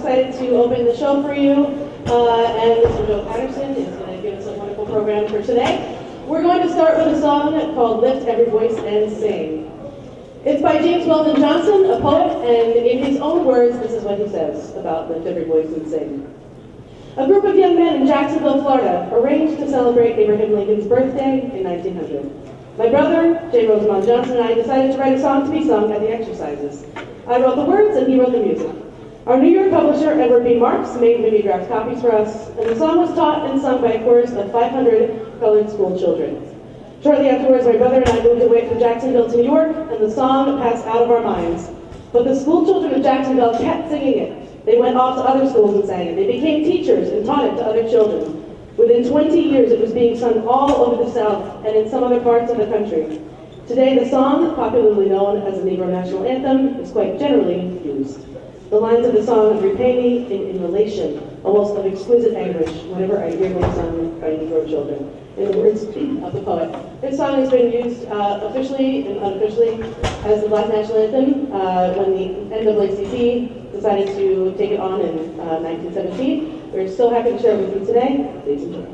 excited to open the show for you, and Mr. Joe Patterson is going to give us a wonderful program for today. We're going to start with a song called Lift Every Voice and Sing. It's by James Weldon Johnson, a poet, and in his own words, this is what he says about Lift Every Voice and Sing. A group of young men in Jacksonville, Florida, arranged to celebrate Abraham Lincoln's birthday in 1900. My brother, J. Rosamond Johnson, and I decided to write a song to be sung at the exercises. I wrote the words and he wrote the music. Our New York publisher, Edward B. Marks, made mimeographed copies for us, and the song was taught and sung by a chorus of 500 colored school children. Shortly afterwards, my brother and I moved away from Jacksonville to New York, and the song passed out of our minds. But the school children of Jacksonville kept singing it. They went off to other schools and sang it. They became teachers and taught it to other children. Within 20 years, it was being sung all over the South and in some other parts of the country. Today, the song, popularly known as the Negro National Anthem, is quite generally used. The lines of the song repay me in relation, almost of exquisite anguish, whenever I hear them sung by Negro children. In the words of the poet. This song has been used officially and unofficially as the Black National Anthem when the NAACP decided to take it on in 1917. We're so happy to share it with you today. Please enjoy.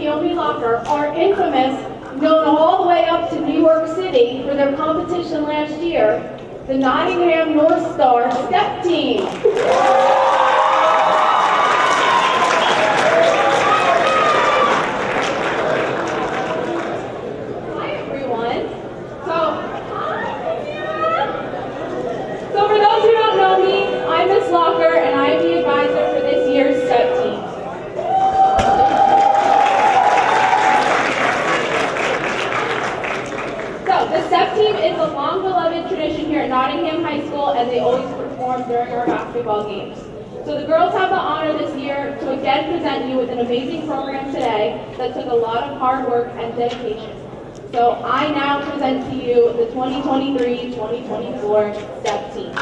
Kyomi Locker are infamous, known all the way up to New York City for their competition last year, the Nottingham Northstar Step Team. Hi everyone. So for those who don't know me, I'm Miss Locker and I'm the advisor for this year's Step Team. The Step Team is a long-beloved tradition here at Nottingham High School, and they always perform during our basketball games. So the girls have the honor this year to again present you with an amazing program today that took a lot of hard work and dedication. So I now present to you the 2023-2024 Step Team.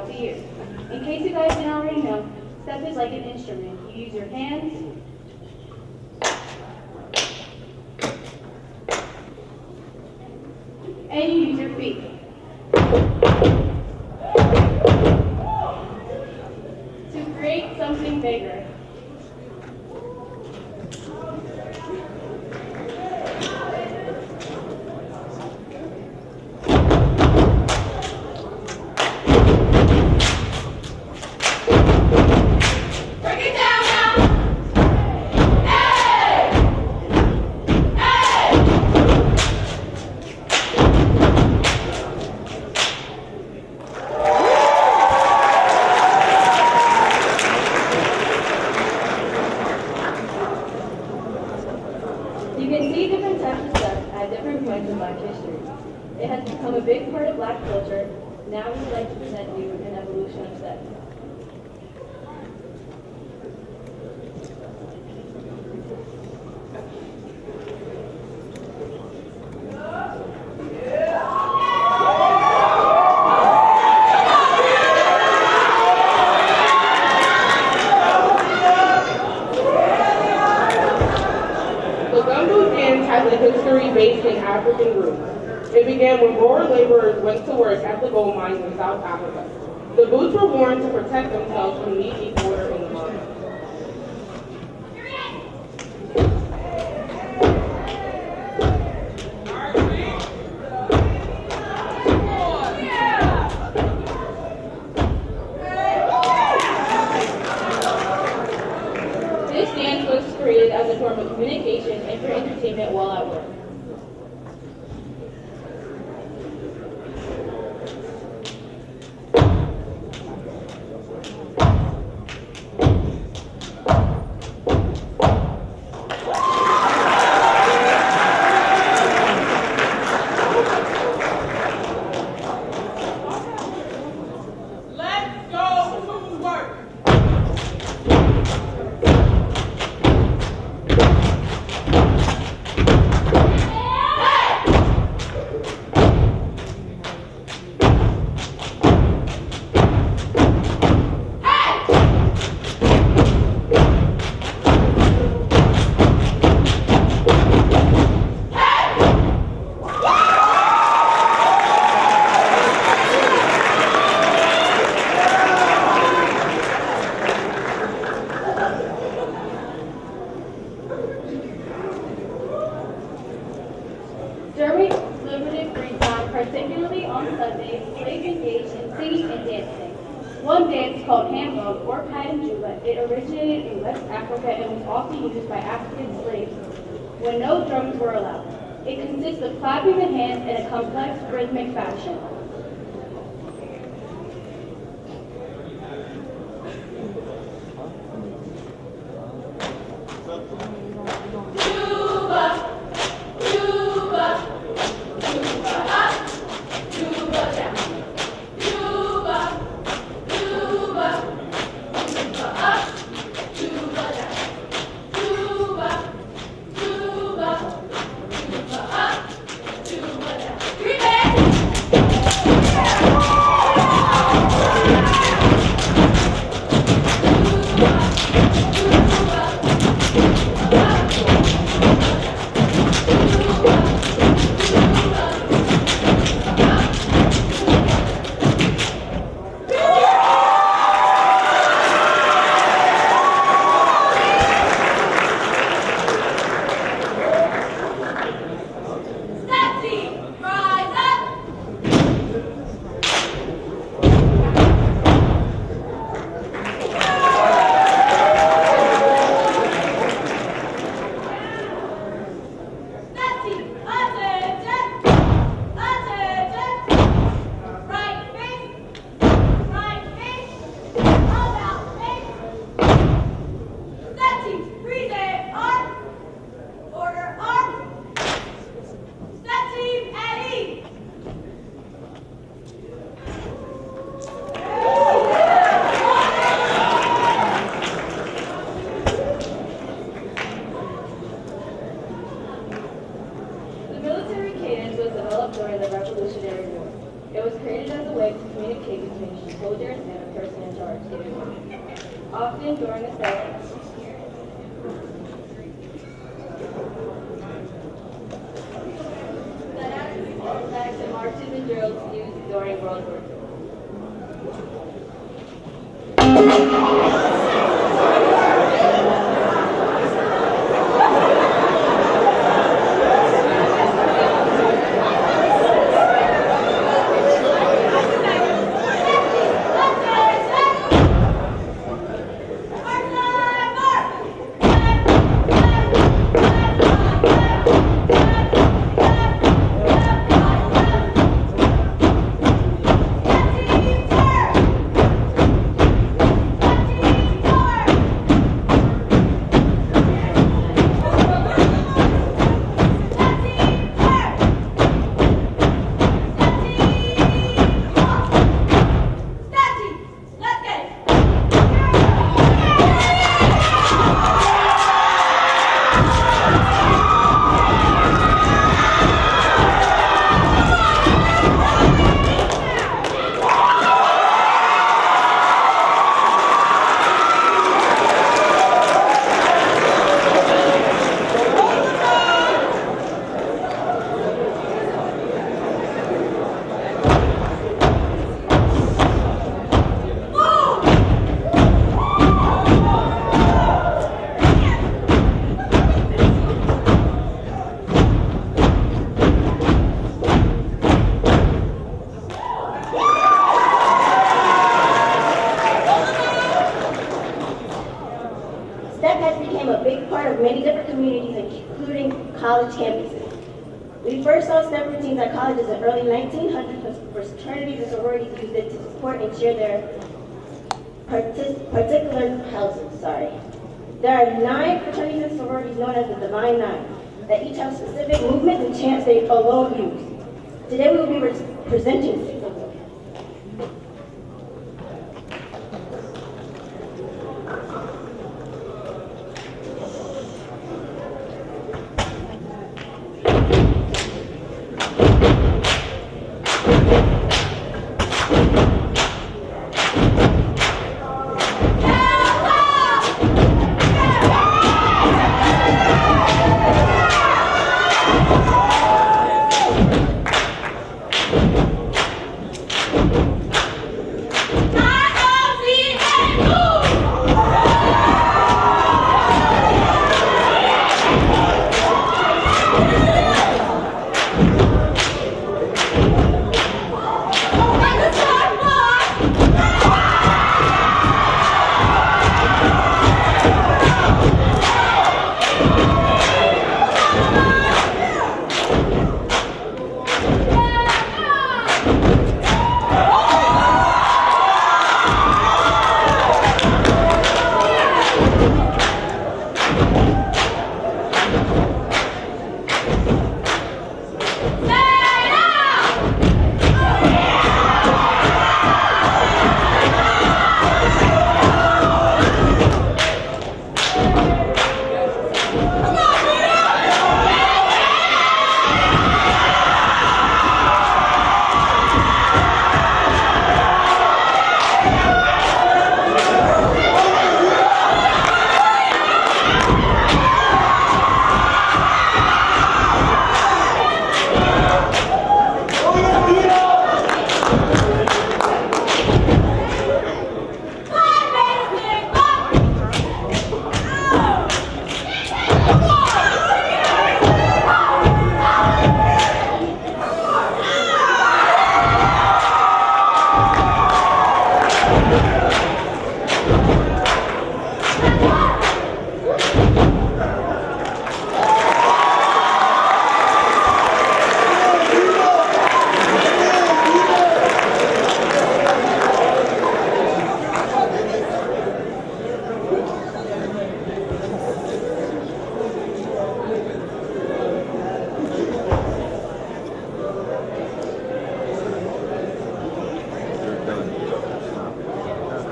throughout the year. In case you guys didn't already know, step is like an instrument. You use your hands, and you use your feet. To create something bigger. You can see different types of steps at different points in Black history. It has become a big part of Black culture. Now we would like to present you an evolution of steps. The gumbo dance has a history based in African roots. It began when Boer laborers went to work at the gold mines in South Africa. The boots were worn to protect themselves from knee-deep water in the mine. This dance was created as a form of communication and for entertainment while at work. During limited free time, particularly on Sundays, slaves engaged in singing and dancing. One dance called handbug or Padanjuba, it originated in West Africa and was often used by African slaves when no drums were allowed. It consists of clapping the hands in a complex rhythmic fashion. During the Revolutionary War. It was created as a way to communicate between soldiers and the person in charge, giving orders. Often during a step, attacks and marches and drills used during World War II. college campuses. We first saw STEM routines at colleges in early 1900s when fraternities and sororities used it to support and cheer their particular houses. There are 9 fraternities and sororities known as the Divine Nine that each have specific movements and chants they alone use. Today we will be presenting 6 of them.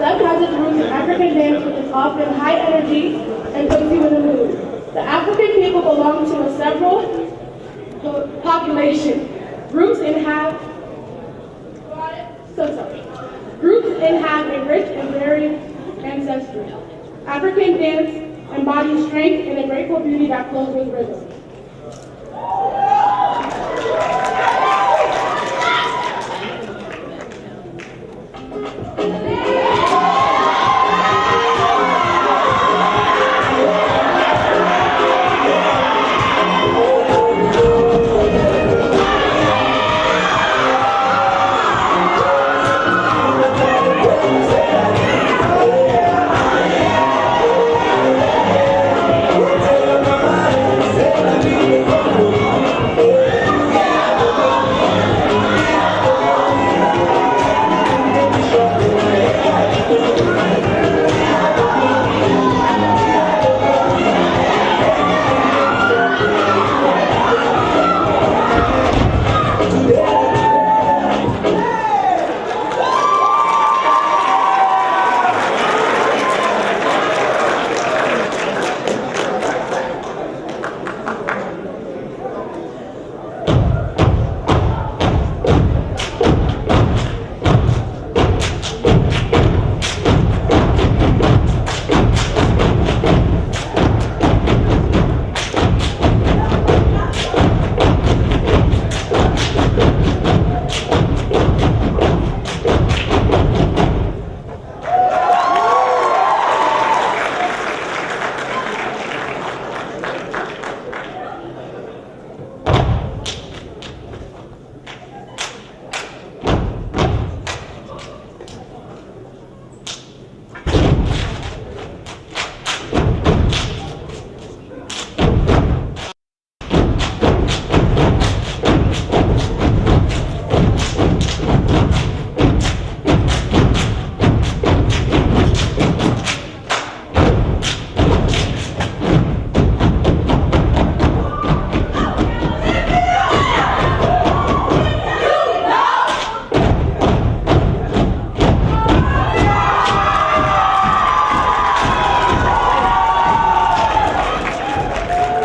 Step has its roots in African dance, which is often high energy and puts you in the mood. The African people belong to a several population. Roots and have African dance embodies strength and a grateful beauty that flows with rhythm.